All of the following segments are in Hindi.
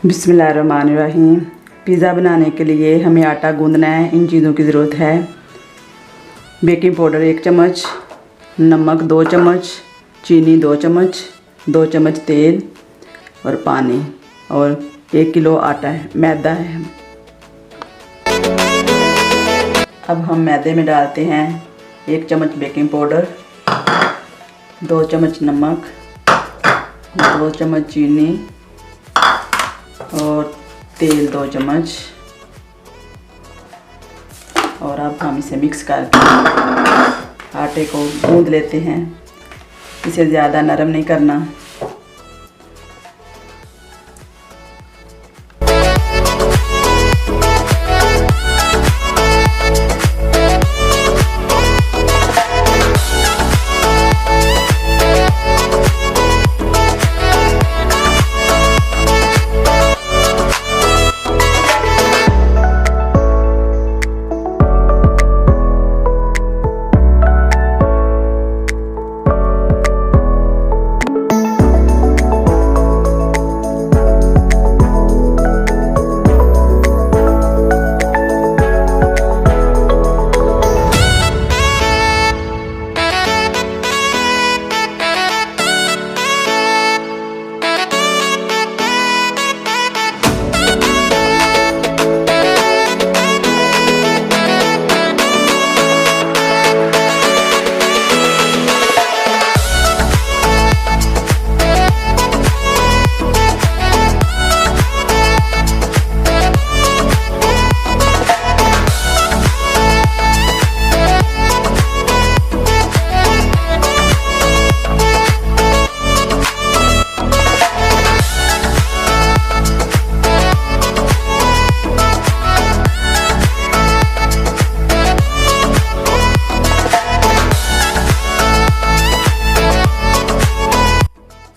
बिस्मिल्लाहिर्रहमानिर्रहीम। पिज़्ज़ा बनाने के लिए हमें आटा गूंदना है। इन चीज़ों की ज़रूरत है। बेकिंग पाउडर 1 चम्मच, नमक 2 चम्मच, चीनी 2 चम्मच, 2 चम्मच तेल और पानी और 1 किलो आटा है, मैदा है। अब हम मैदे में डालते हैं 1 चम्मच बेकिंग पाउडर, 2 चम्मच नमक, 2 चम्मच चीनी और तेल 2 चम्मच। और अब हम इसे मिक्स करके आटे को गूंद लेते हैं। इसे ज़्यादा नरम नहीं करना।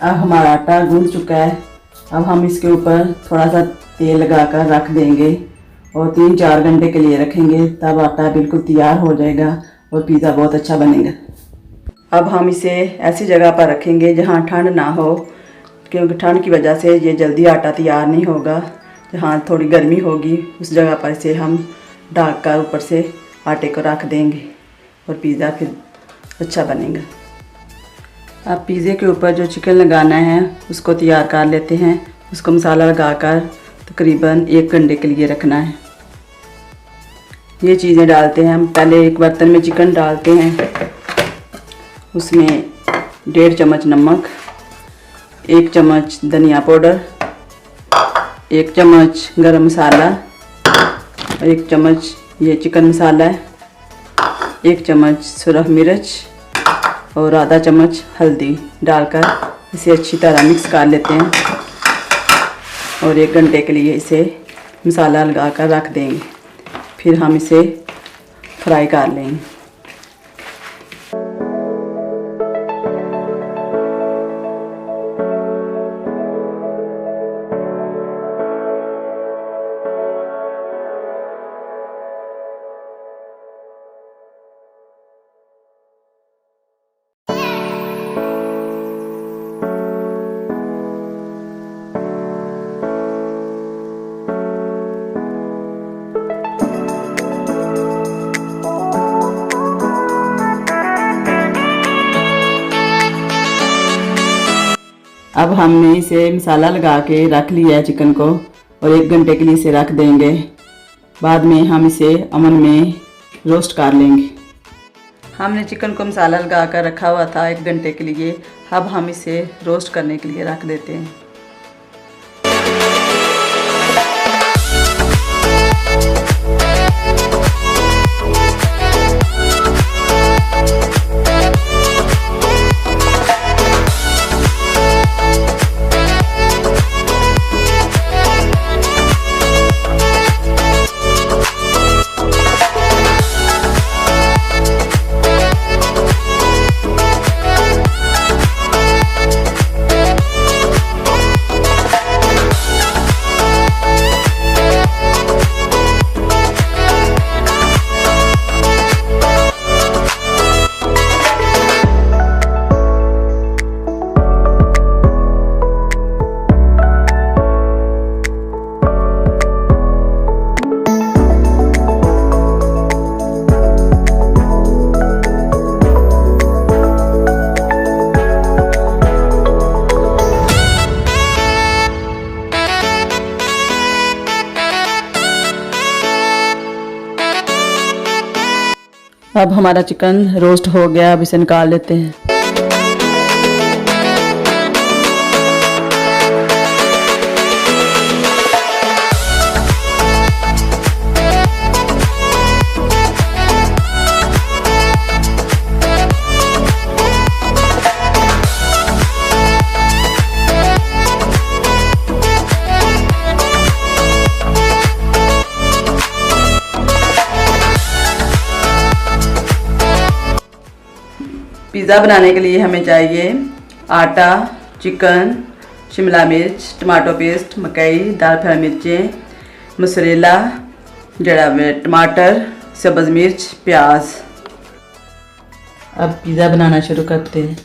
अब हमारा आटा गूंद चुका है। अब हम इसके ऊपर थोड़ा सा तेल लगाकर रख देंगे और 3-4 घंटे के लिए रखेंगे। तब आटा बिल्कुल तैयार हो जाएगा और पिज़्ज़ा बहुत अच्छा बनेगा। अब हम इसे ऐसी जगह पर रखेंगे जहां ठंड ना हो, क्योंकि ठंड की वजह से ये जल्दी आटा तैयार नहीं होगा। जहां थोड़ी गर्मी होगी उस जगह पर इसे हम ढक कर ऊपर से आटे को रख देंगे और पिज़्ज़ा फिर अच्छा बनेगा। अब पिज़्ज़े के ऊपर जो चिकन लगाना है उसको तैयार कर लेते हैं। उसको मसाला लगाकर तकरीबन 1 घंटे के लिए रखना है। ये चीज़ें डालते हैं हम। पहले एक बर्तन में चिकन डालते हैं, उसमें 1.5 चम्मच नमक, 1 चम्मच धनिया पाउडर, 1 चम्मच गरम मसाला, 1 चम्मच ये चिकन मसाला है, 1 चम्मच सुरख मिर्च और आधा चम्मच हल्दी डालकर इसे अच्छी तरह मिक्स कर लेते हैं और 1 घंटे के लिए इसे मसाला लगाकर रख देंगे। फिर हम इसे फ्राई कर लेंगे। अब हमने इसे मसाला लगा के रख लिया है चिकन को और 1 घंटे के लिए इसे रख देंगे। बाद में हम इसे अवन में रोस्ट कर लेंगे। हमने चिकन को मसाला लगा कर रखा हुआ था 1 घंटे के लिए। अब हम इसे रोस्ट करने के लिए रख देते हैं। अब हमारा चिकन रोस्ट हो गया, अब इसे निकाल लेते हैं। पिज़्ज़ा बनाने के लिए हमें चाहिए आटा, चिकन, शिमला मिर्च, टमाटो पेस्ट, मकई, दाल फ्राई मिर्चें, मोज़रेला, जड़ा टमाटर, सब्ज़ मिर्च, प्याज। अब पिज़्ज़ा बनाना शुरू करते हैं।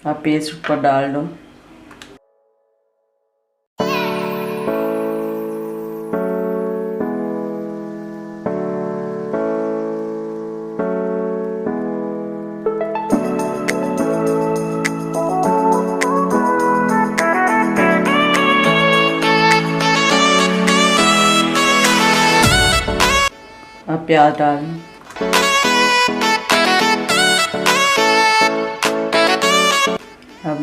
आप पेस्ट ऊपर डाल दो। अब प्याज डाल दो। अब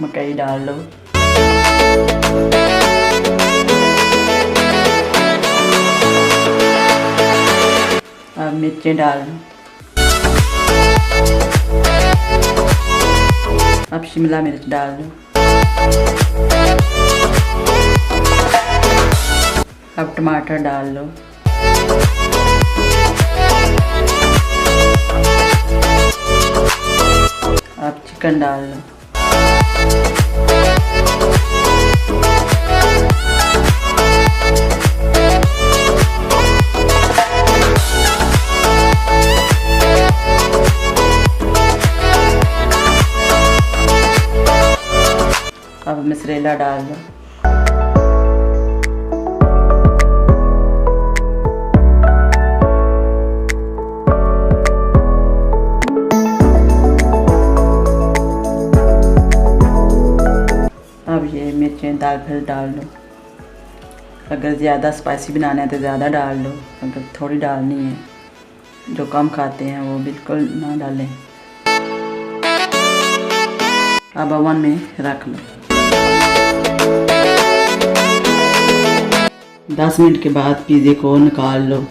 मकई डाल लो। अब मिर्चें डाल लो। अब शिमला मिर्च डाल लो। अब टमाटर डाल लो। अब चिकन डाल लो। अब मोज़रेला डाल दो। अब ये मिर्चें दाल फिर डाल दो। अगर ज़्यादा स्पाइसी बनाना है तो ज़्यादा डाल दो, अगर थोड़ी डालनी है। जो कम खाते हैं वो बिल्कुल ना डालें। अब ओवन में रख लो। 10 मिनट के बाद पिज़्ज़े को निकाल लो।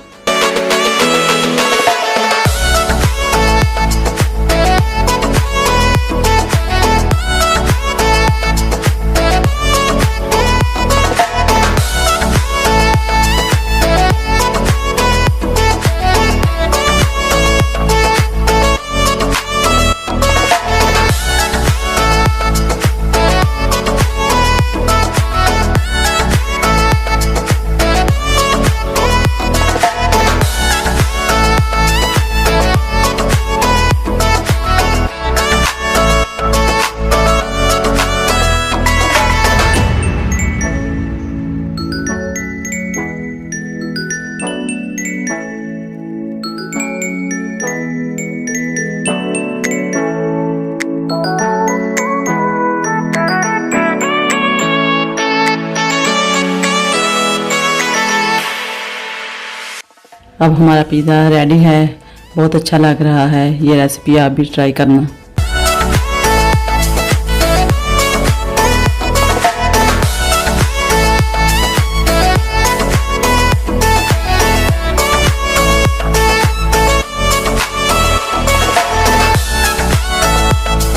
अब हमारा पिज़्ज़ा रेडी है, बहुत अच्छा लग रहा है। ये रेसिपी आप भी ट्राई करना।